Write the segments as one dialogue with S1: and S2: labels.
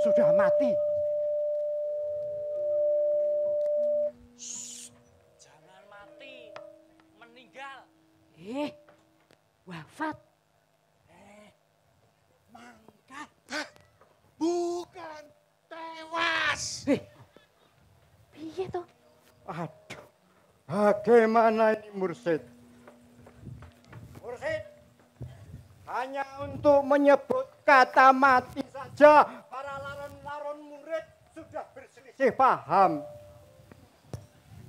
S1: sudah mati.
S2: Jangan mati, meninggal.
S3: Wafat.
S4: Mangkat. Hah? Bukan, tewas.
S3: Piye toh?
S1: Aduh, bagaimana ini Mursid? Mursid, hanya untuk menyebut kata mati saja, para laron-laron murid sudah berselisih paham.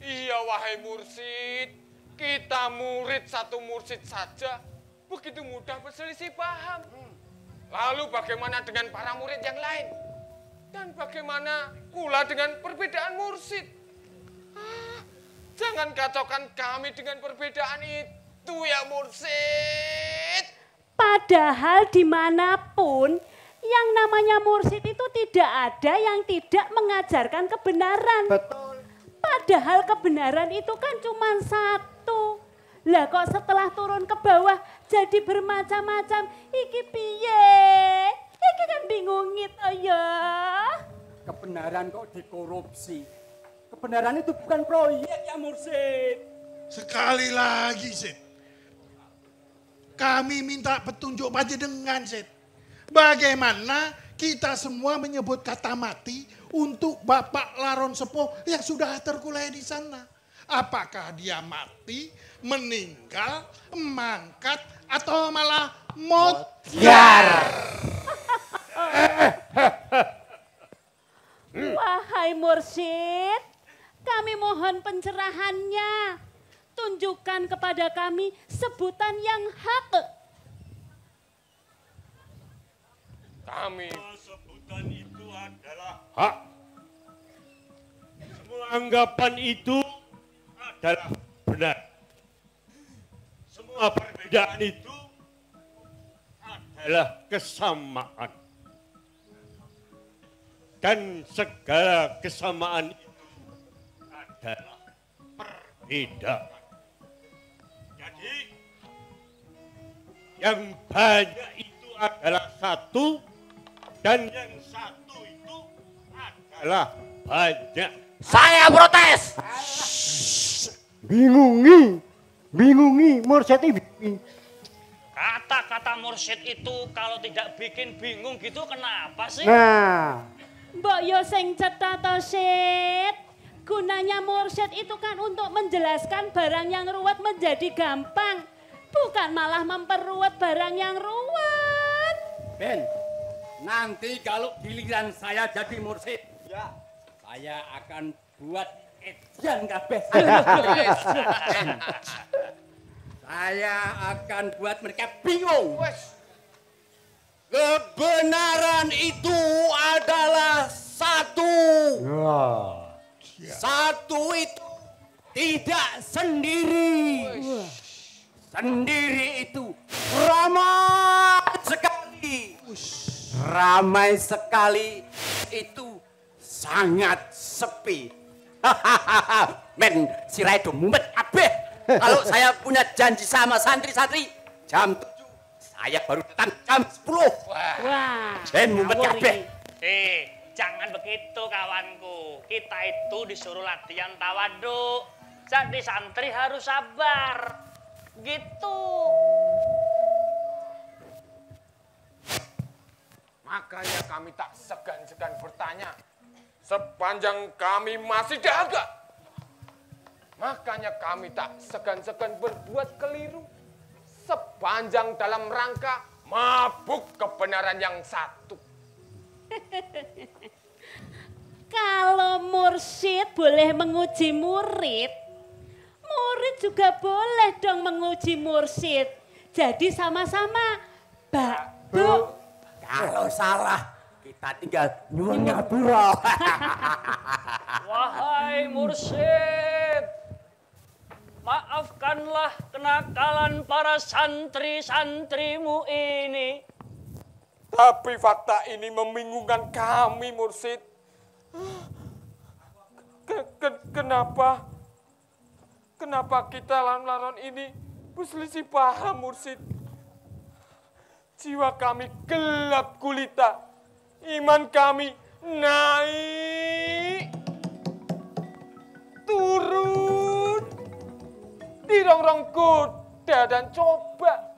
S5: Iya wahai mursid, kita murid satu mursid saja, begitu mudah berselisih paham. Lalu bagaimana dengan para murid yang lain? Dan bagaimana pula dengan perbedaan mursid? Jangan kacaukan kami dengan perbedaan itu ya mursid.
S3: Padahal dimanapun yang namanya mursid itu tidak ada yang tidak mengajarkan kebenaran.
S1: Betul.
S3: Padahal kebenaran itu kan cuma satu. Lah kok setelah turun ke bawah jadi bermacam-macam. Iki piye? Iki kan bingungit ya.
S1: Kebenaran kok dikorupsi. Kebenaran itu bukan proyek ya Mursid.
S4: Sekali lagi, Sid. Kami minta petunjuk panjenengan, Sid. Bagaimana kita semua menyebut kata mati untuk Bapak Laron Sepuh yang sudah terkulai di sana? Apakah dia mati, meninggal, mangkat, atau malah modar?
S3: Wahai Mursid, kami mohon pencerahannya. Tunjukkan kepada kami sebutan yang hak.
S5: Kami
S6: Sebutan itu adalah hak. Semua anggapan itu adalah benar. Semua perbedaan itu adalah kesamaan. Dan segala kesamaan itu adalah perbedaan. Jadi, yang banyak itu adalah satu, dan yang satu itu adalah banyak.
S2: Saya protes.
S1: Bingungi Mursid ini.
S2: Kata-kata mursyid itu kalau tidak bikin bingung gitu kenapa sih?
S1: Nah,
S3: Mbok yo sing cetha to, Sid. Gunanya mursyid itu kan untuk menjelaskan barang yang ruwet menjadi gampang. Bukan malah memperruwet barang yang ruwet.
S7: Ben, nanti kalau giliran saya jadi mursyid,
S1: ya.
S7: saya akan buat edan kabeh. Saya akan buat mereka bingung. Kebenaran itu adalah satu. Satu itu tidak sendiri. Sendiri itu ramai sekali. Ramai sekali itu sangat sepi. Men, si Raido mumet abeh. Kalau saya punya janji sama santri-santri, jam 7, saya baru datang jam 10.
S3: Wah.
S7: Ben mumet kabeh.
S2: Jangan begitu kawanku. Kita itu disuruh latihan tawaduk. Jadi santri harus sabar. Gitu.
S5: makanya kami tak segan-segan bertanya sepanjang kami masih dagang. Makanya kami tak segan-segan berbuat keliru sepanjang dalam rangka mabuk kebenaran yang satu.
S3: Kalau mursyid boleh menguji murid, murid juga boleh dong menguji mursyid. Jadi sama-sama Bu.
S7: Kalau salah, kita tinggal nyuwun ngapura.
S2: Wahai mursyid, maafkanlah kenakalan para santri-santrimu ini.
S5: Tapi fakta ini membingungkan kami, Mursyid. Kenapa kita laron-laron ini berselisih paham, Mursyid? Jiwa kami gelap gulita, iman kami Naik. Turun. Dirongrong goda dan coba.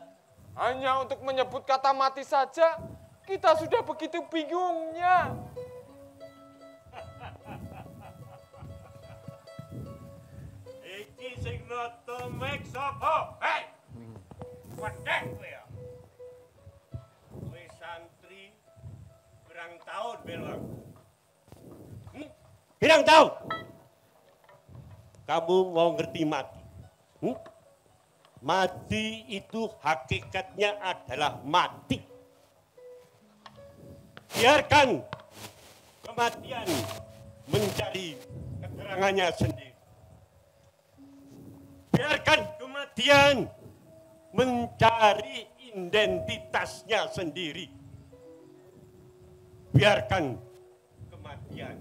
S5: Hanya untuk menyebut kata mati saja, kita sudah begitu bingungnya.
S6: Iki sing noto mek sapa? Hei! Wedek kowe ya. Kowe santri berang tahun belok. Berang tahun. Kamu mau ngerti mati? Mati itu hakikatnya adalah mati. Biarkan kematian mencari keterangannya sendiri. Biarkan kematian mencari identitasnya sendiri. Biarkan kematian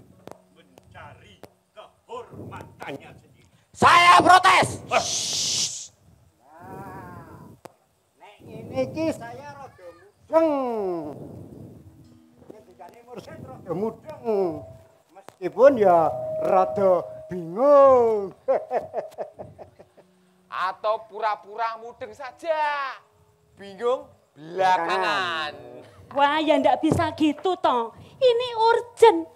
S6: mencari kehormatannya sendiri.
S7: Saya protes.
S1: Niki saya rada mudeng. Ngendikane Mursyid rada mudeng. Meskipun ya rada bingung.
S5: Atau pura-pura mudeng saja. Bingung belakangan.
S3: Wah, ya ndak bisa gitu toh. Ini urgent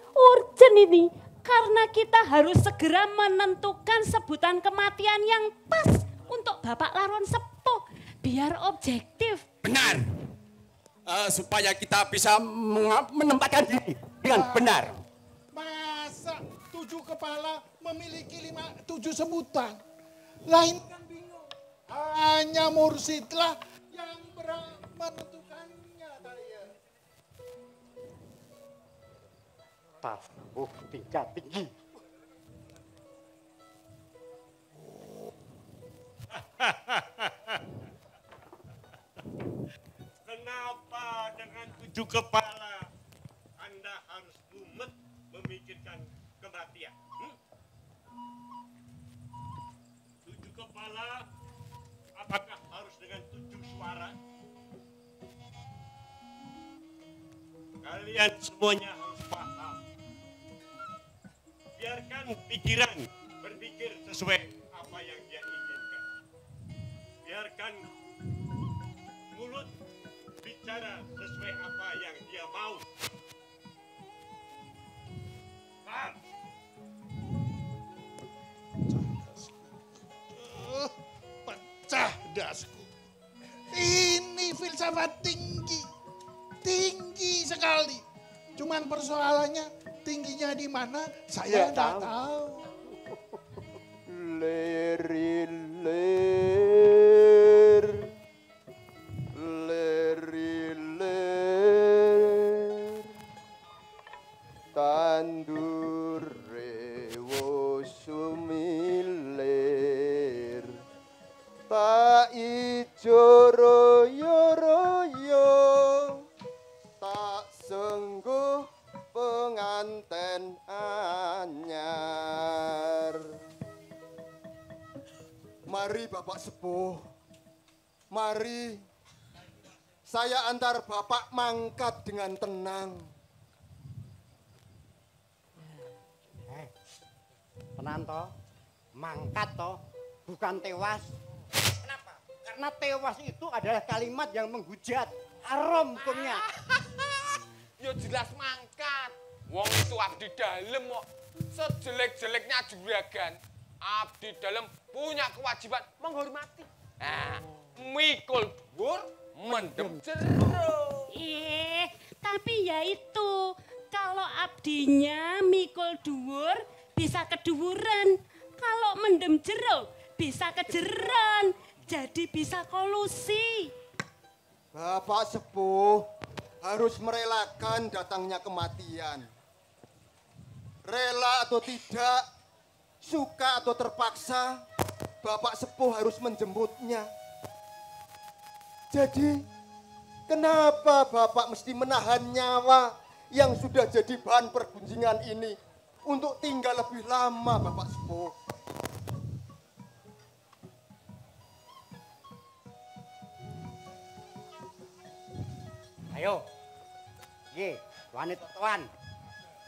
S3: ini. Karena kita harus segera menentukan sebutan kematian yang pas untuk Bapak Laron Sepuh. Biar objektif.
S7: Benar. Supaya kita bisa menempatkan diri dengan benar.
S4: Masa 7 kepala memiliki 7 sebutan? Lain kan bingung. Hanya Mursyidlah yang berhak menentukannya saya.
S1: Tasawuf tingkat tinggi.
S6: Kenapa dengan 7 kepala Anda harus mumet memikirkan kematian? 7 kepala, apakah harus dengan 7 suara? Kalian semuanya harus paham. Biarkan pikiran berpikir sesuai apa yang dia inginkan. Biarkan mulut bicara sesuai apa yang dia mau. Paham?
S4: Pecah dasku. Ini filsafat tinggi. Tinggi sekali. Cuman persoalannya tingginya di mana saya tidak tahu.
S1: Lerilir. Lerilir. Tandur rewo sumilir. Tak ijo royo-royo. Tak sengguh penganten anyar.
S8: Mari Bapak Sepuh, mari saya antar Bapak mangkat dengan tenang.
S1: Tenan toh, mangkat toh, bukan tewas. Kenapa? Karena tewas itu adalah kalimat yang menghujat, haram hukumnya.
S5: Ya jelas mangkat. Wong itu abdi dalem kok. Sejelek-jeleknya juragan, abdi dalem punya kewajiban menghormati. Nah, mikul dhuwur, mendem jero.
S3: Tapi ya itu, kalau abdinya mikul dhuwur bisa keduwuran. Kalau mendem jero bisa kejeran. Jadi bisa kolusi.
S8: Bapak Sepuh harus merelakan datangnya kematian. Rela atau tidak, suka atau terpaksa, Bapak Sepuh harus menjemputnya. Jadi, kenapa Bapak mesti menahan nyawa yang sudah jadi bahan pergunjingan ini untuk tinggal lebih lama, Bapak Sepuh?
S1: Ayo, ye, wanita tuan,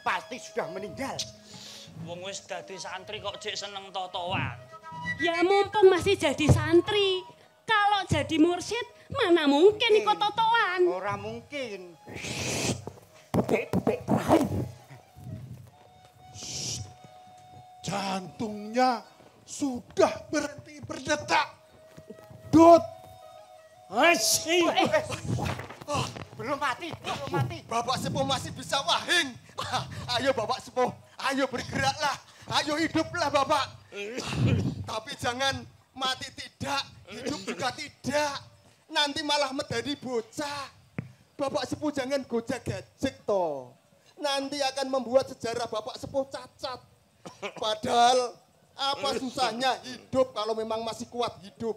S1: pasti sudah meninggal.
S2: Wong wis dadi santri kok jek seneng totoan.
S3: Ya mumpung masih jadi santri. Kalau jadi mursyid, mana mungkin ikut totoan.
S1: Ora mungkin.
S4: Jantungnya sudah berhenti berdetak. Dut. Asyik.
S1: Belum mati, belum mati.
S8: Bapak Sepuh masih bisa wahing. Ayo Bapak Sepuh, ayo bergeraklah. Ayo hiduplah Bapak. Tapi jangan mati tidak, hidup juga tidak. Nanti malah menjadi bocah. Bapak Sepuh jangan gojek-gajek toh. Nanti akan membuat sejarah Bapak Sepuh cacat. Padahal apa susahnya hidup kalau memang masih kuat hidup.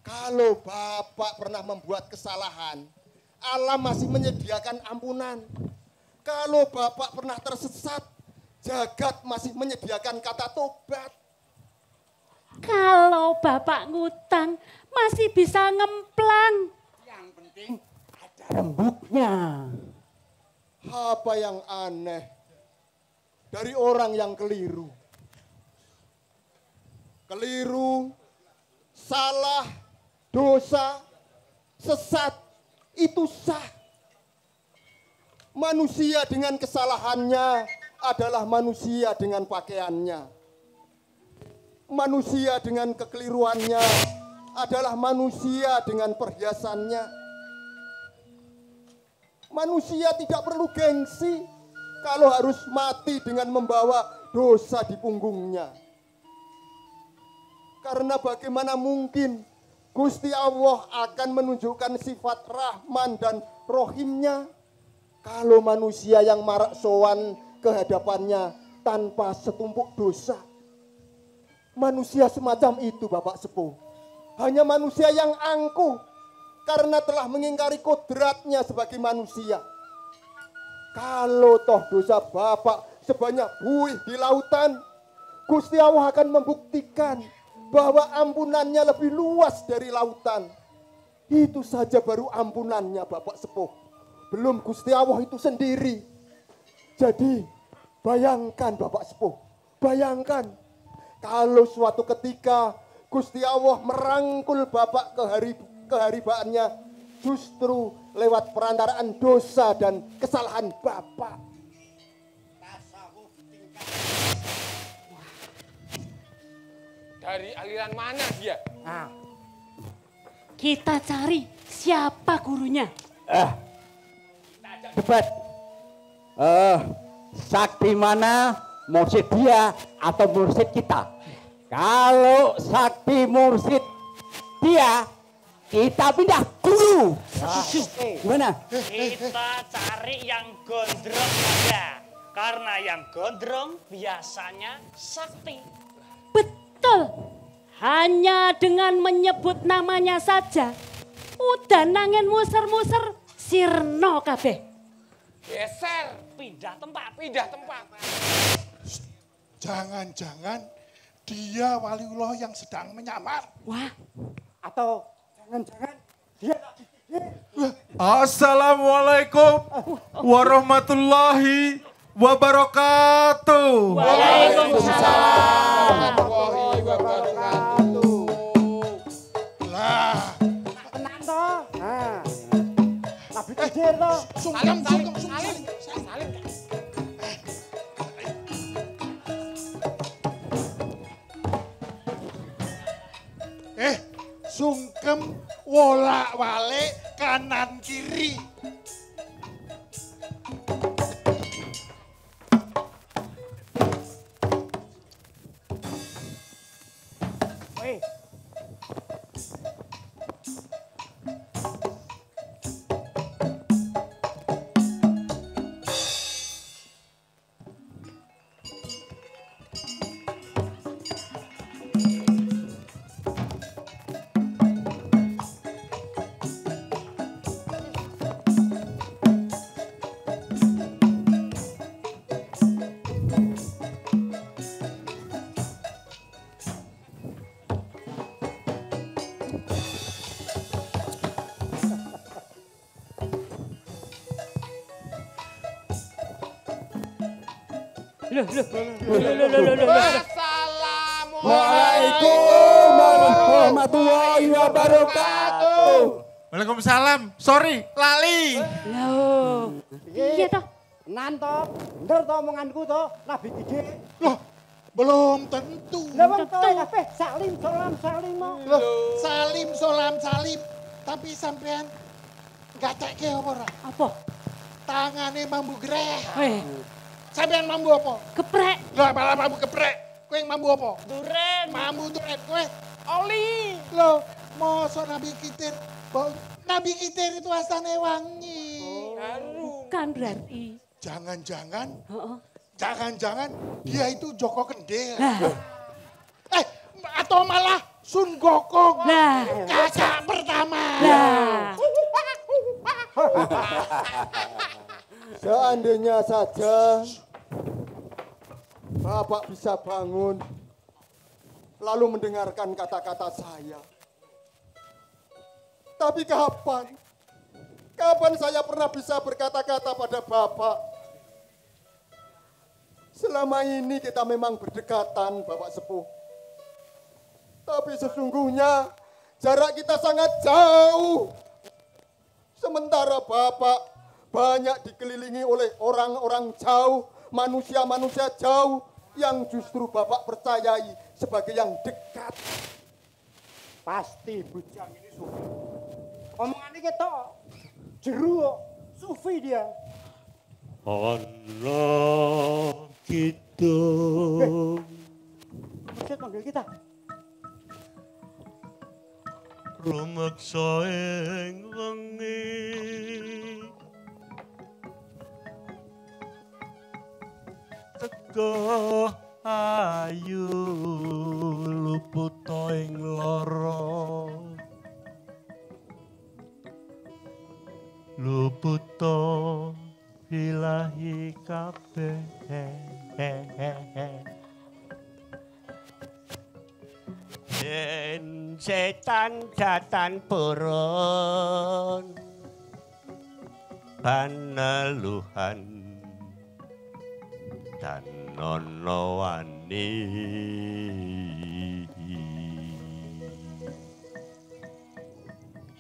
S8: Kalau Bapak pernah membuat kesalahan, Allah masih menyediakan ampunan. Kalau Bapak pernah tersesat, jagat masih menyediakan kata tobat.
S3: Kalau Bapak ngutang, masih bisa ngemplang.
S1: Yang penting ada
S7: Rembuknya.
S8: Apa yang aneh dari orang yang keliru? Keliru, salah, dosa, sesat, itu sah. Manusia dengan kesalahannya adalah manusia dengan pakaiannya. Manusia dengan kekeliruannya adalah manusia dengan perhiasannya. Manusia tidak perlu gengsi kalau harus mati dengan membawa dosa di punggungnya. Karena bagaimana mungkin Gusti Allah akan menunjukkan sifat Rahman dan Rohimnya kalau manusia yang marak sowan ke hadapannya tanpa setumpuk dosa. Manusia semacam itu Bapak Sepuh hanya manusia yang angkuh karena telah mengingkari kodratnya sebagai manusia. Kalau toh dosa Bapak sebanyak buih di lautan, Gusti Allah akan membuktikan bahwa ampunannya lebih luas dari lautan. Itu saja baru ampunannya Bapak Sepuh. Belum Gusti Allah itu sendiri. Jadi bayangkan Bapak Sepuh, bayangkan kalau suatu ketika Gusti Allah merangkul Bapak keharibaannya justru lewat perantaraan dosa dan kesalahan Bapak.
S5: Dari aliran mana dia?
S3: Kita cari siapa gurunya.
S7: Cepat. Sakti mana? Mursyid dia atau mursyid kita? Kalau sakti mursyid dia, kita pindah guru. Gimana?
S2: Kita cari yang gondrong saja. Karena yang gondrong biasanya sakti.
S3: Betul. Hanya dengan menyebut namanya saja, udah nangin muser-muser sirno kabeh.
S5: Geser,
S2: Pindah tempat.
S5: pindah tempat.
S4: Jangan-jangan dia waliullah yang sedang menyamar.
S3: Wah,
S1: atau jangan-jangan dia
S9: Assalamualaikum warahmatullahi wabarakatuh.
S3: Waalaikumsalam.
S4: Lah,
S1: tenang toh. Nah. Nabi Khidir toh.
S4: sungkem. Sungkem wolak-walik kanan kiri.
S1: Weh.
S8: Waalaikumsalam warahmatullahi wabarakatuh.
S4: Waalaikumsalam. Sorry, lali.
S3: Loh. Iya toh.
S1: Nanto, bener to omonganku to, Nabi Gede.
S4: Loh, belum tentu.
S1: Lah wong to kabeh salim salim mo.
S4: Loh, salim solam salim. Tapi sampean gak cek apa ora?
S3: Apa?
S4: Tangane mambu greh.
S3: Sampean
S4: mambu apa?
S3: Geprek.
S4: Lah malah mambu geprek. Kowe yang mambu apa?
S3: Duren.
S4: Mambu duren kowe.
S3: Oli.
S4: Loh, mosok Nabi Khidir. Nabi Khidir itu asalnya wangi.
S3: Bukan berarti.
S4: Jangan-jangan dia itu Joko Kendil. Atau malah Sun Gokong. Kakak pertama.
S8: Seandainya saja Bapak bisa bangun lalu mendengarkan kata-kata saya. Tapi kapan? Kapan saya pernah bisa berkata-kata pada Bapak? Selama ini kita memang berdekatan, Bapak Sepuh. Tapi sesungguhnya jarak kita sangat jauh. Sementara Bapak banyak dikelilingi oleh orang-orang jauh, manusia-manusia jauh yang justru Bapak percayai sebagai yang dekat.
S1: Pasti bujang ini sufi. Omongannya ketok. Jeru sufi dia.
S6: Allah kita.
S1: Mursyid panggil kita.
S6: Rumeksa ing wengi. Teko ayu luput ing lara. Luput ilahi kabeh. Yen setan datan purun paneluhan dan nono wani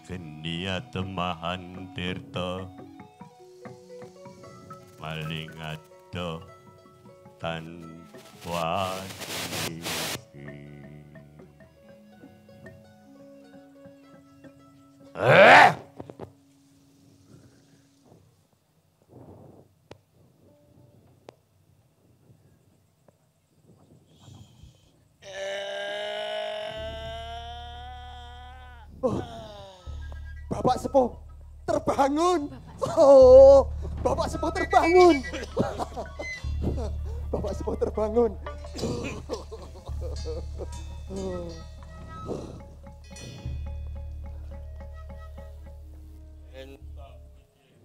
S6: genia temahan tirta maling ado tan wani.
S8: Bapak Sepuh terbangun. Oh, Bapak Sepuh terbangun. Bapak Sepuh terbangun.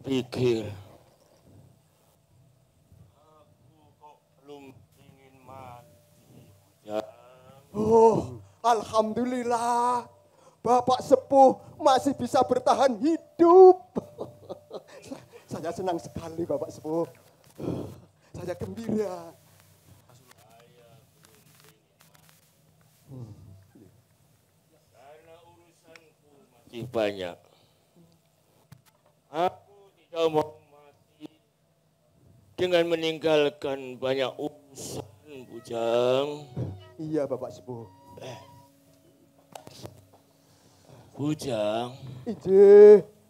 S9: Pikir aku kok belum ingin mati. Ya.
S8: Oh, alhamdulillah. Bapak Sepuh masih bisa bertahan hidup. Saya senang sekali Bapak Sepuh. Saya gembira.
S9: Karena urusanku masih banyak. Aku tidak mau mati dengan meninggalkan banyak urusan, Bujang.
S8: Iya, Bapak Sepuh.
S9: Bujang.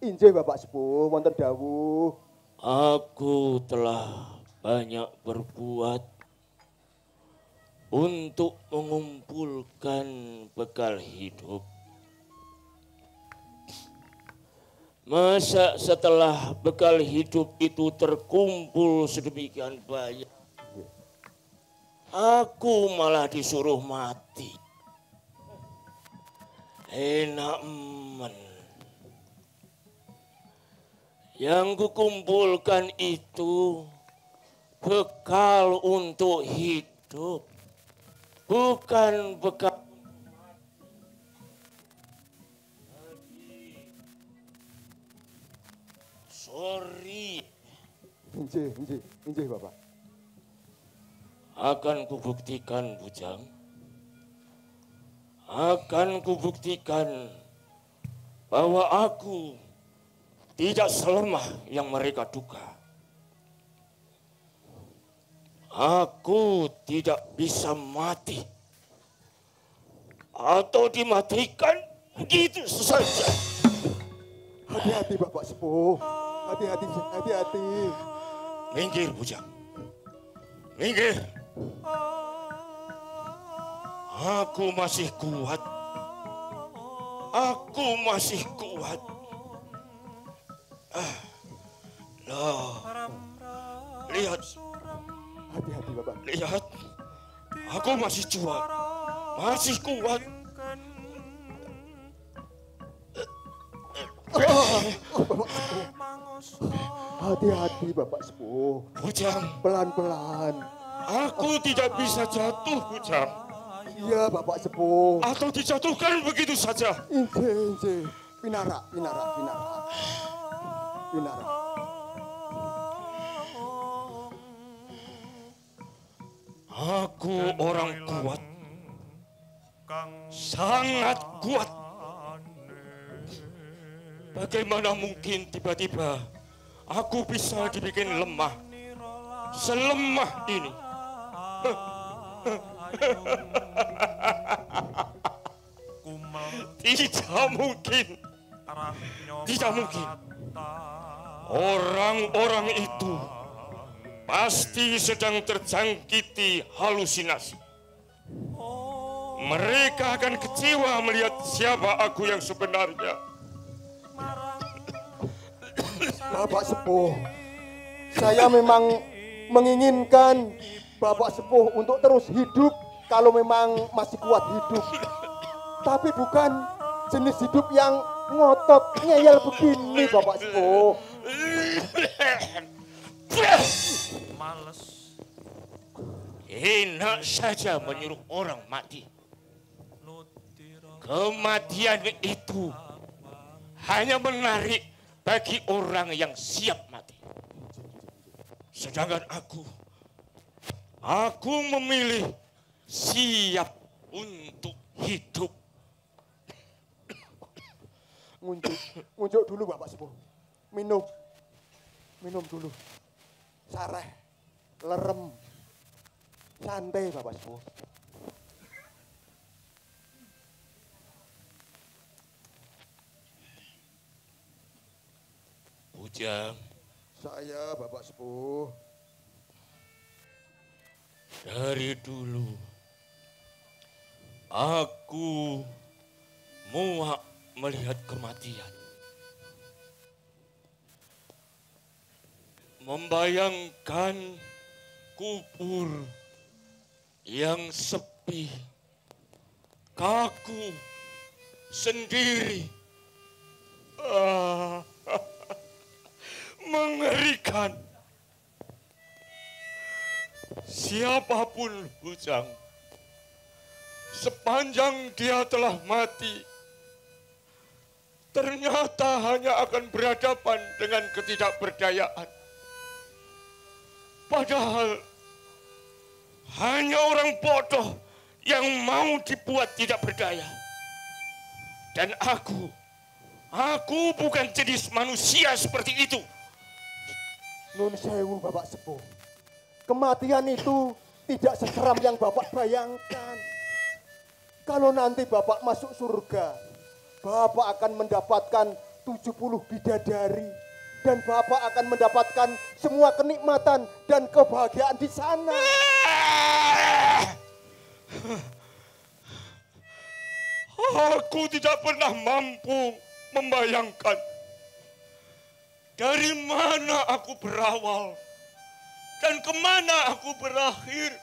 S8: Injih Bapak Sepuh, wonten dawuh.
S9: Aku telah banyak berbuat untuk mengumpulkan bekal hidup. Masa setelah bekal hidup itu terkumpul sedemikian banyak, aku malah disuruh mati. Enak men. Yang kukumpulkan itu bekal untuk hidup, bukan bekal. Sorry.
S8: Injih Bapak.
S9: Akan kubuktikan, Bujang. Akan kubuktikan bahwa aku tidak selemah yang mereka duga. Aku tidak bisa mati atau dimatikan begitu saja.
S8: Hati-hati Bapak Sepuh. Hati-hati, hati-hati.
S9: Minggir, Bujang. Minggir. Aku masih kuat. Aku masih kuat. Loh. Lihat.
S8: Hati-hati Bapak.
S9: Lihat. Aku masih kuat. Masih kuat.
S8: Bapak Sepuh. Hati-hati Bapak Sepuh.
S9: Bujang.
S8: Pelan-pelan.
S9: Aku tidak bisa jatuh, Bujang.
S8: Iya Bapak Sepuh.
S9: Atau dijatuhkan begitu saja.
S8: Ince. Pinara.
S9: Aku orang kuat. Sangat kuat. Bagaimana mungkin tiba-tiba aku bisa dibikin lemah? Selemah ini. Tidak mungkin. Tidak mungkin. Orang-orang itu pasti sedang terjangkiti halusinasi. Mereka akan kecewa melihat siapa aku yang sebenarnya.
S8: Bapak Sepuh, saya memang menginginkan Bapak Sepuh untuk terus hidup kalau memang masih kuat hidup. Tapi bukan jenis hidup yang ngotot, ngeyel begini Bapak Sepuh.
S9: Males. Enak saja menyuruh orang mati. Kematian itu hanya menarik bagi orang yang siap mati. Sedangkan aku memilih siap untuk hidup.
S8: Ngunjuk dulu Bapak Sepuh. Minum dulu. Sareh, lerem, santai Bapak Sepuh.
S9: Bujang.
S8: Saya Bapak Sepuh.
S9: Dari dulu aku muak melihat kematian. Membayangkan kubur yang sepi, kaku, sendiri. Mengerikan. Siapapun Bujang, sepanjang dia telah mati, ternyata hanya akan berhadapan dengan ketidakberdayaan. Padahal hanya orang bodoh yang mau dibuat tidak berdaya. Dan aku bukan jenis manusia seperti itu.
S8: Nun sewu Bapak Sepuh. Kematian itu tidak seseram yang Bapak bayangkan. Kalau nanti Bapak masuk surga, Bapak akan mendapatkan 70 bidadari. Dan Bapak akan mendapatkan semua kenikmatan dan kebahagiaan di sana.
S9: Aku tidak pernah mampu membayangkan dari mana aku berawal dan kemana aku berakhir.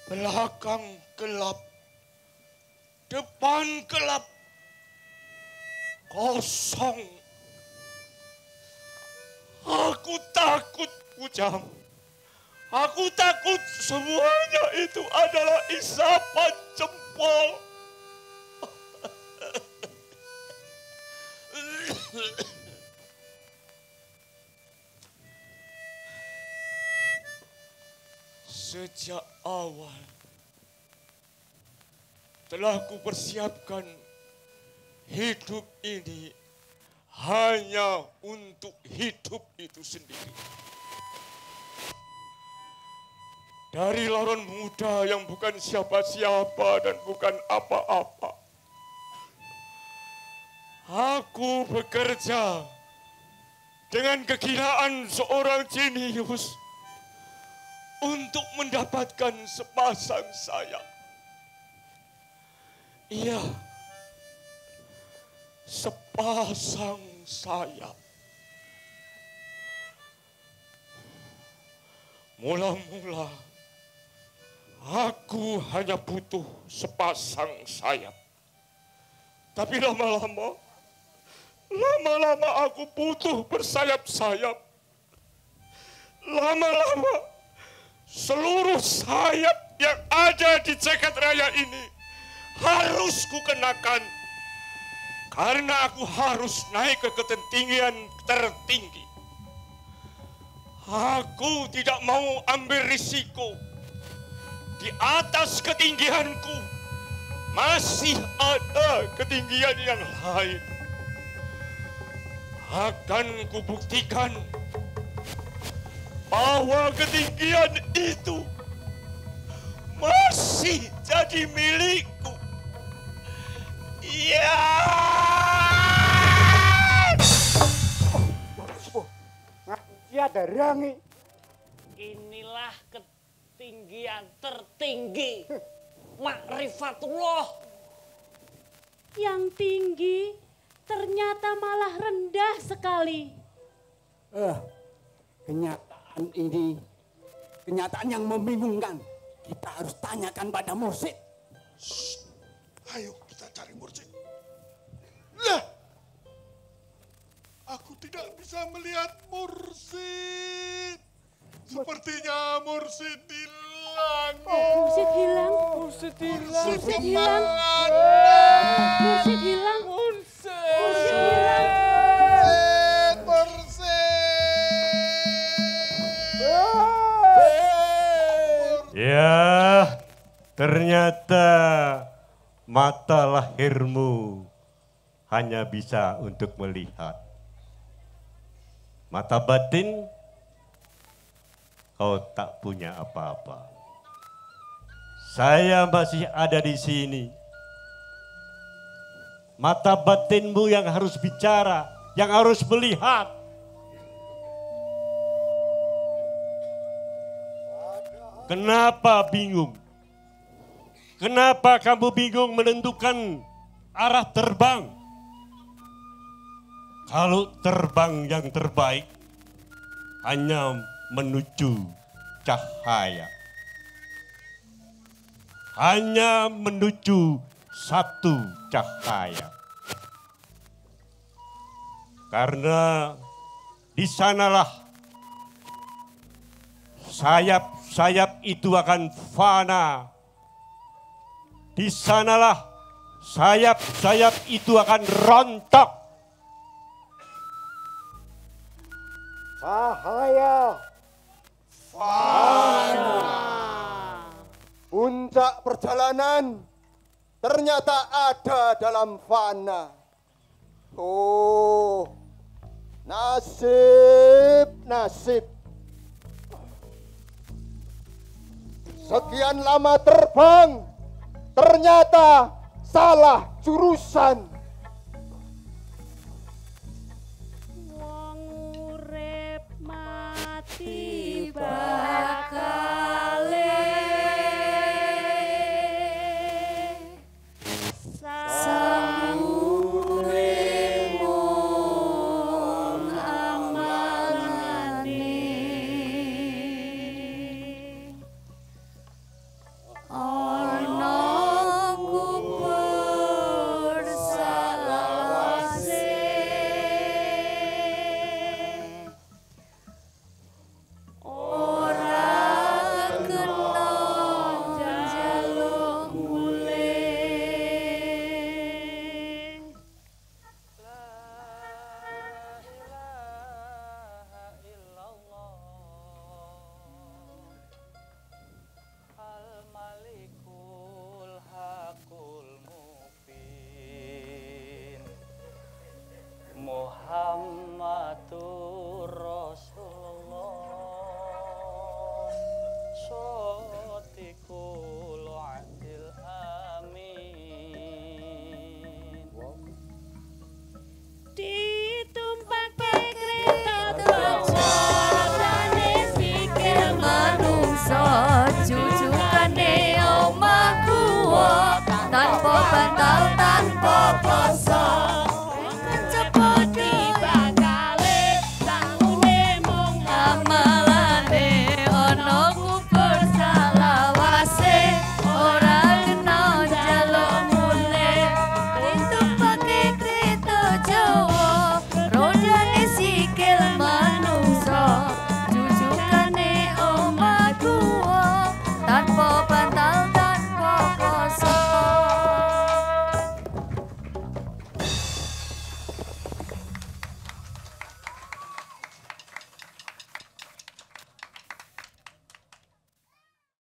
S9: Belakang gelap, depan gelap, kosong. Aku takut, Bujang. Aku takut semuanya itu adalah isapan jempol. Sejak awal telah kupersiapkan hidup ini hanya untuk hidup itu sendiri. Dari laron muda yang bukan siapa-siapa dan bukan apa-apa, aku bekerja dengan kegilaan seorang jenius untuk mendapatkan sepasang sayap. Iya, sepasang sayap. Mula-mula aku hanya butuh sepasang sayap. Tapi lama-lama aku butuh bersayap-sayap. Lama-lama seluruh sayap yang ada di jagat raya ini harus kukenakan. Karena aku harus naik ke ketinggian tertinggi. Aku tidak mau ambil risiko. Di atas ketinggianku masih ada ketinggian yang lain. Akan kubuktikan bahwa ketinggian itu masih jadi milikku. Ya.
S1: Ngaji darangi.
S2: Inilah ketinggian tertinggi Makrifatullah.
S3: Yang tinggi ternyata malah rendah sekali.
S7: Kenyataan ini, kenyataan yang membingungkan. Kita harus tanyakan pada Mursid.
S4: Ayo kita cari Mursid. Lah, aku tidak bisa melihat Mursid. Sepertinya Mursid hilang.
S3: Mursid hilang.
S5: Mursid hilang.
S3: Mursid hilang. Mursid hilang. Mursid hilang.
S6: Ya, ternyata mata lahirmu hanya bisa untuk melihat. Mata batin kau tak punya apa-apa. Saya masih ada di sini. Mata batinmu yang harus bicara, yang harus melihat. Kenapa bingung? Kenapa kamu bingung menentukan arah terbang? Kalau terbang yang terbaik hanya menuju cahaya. Hanya menuju satu cahaya. Karena di sanalah sayap-sayap itu akan fana. Di sanalah sayap-sayap itu akan rontok.
S8: Cahaya fana. Puncak perjalanan ternyata ada dalam fana. Oh, nasib. Sekian lama terbang, ternyata salah jurusan.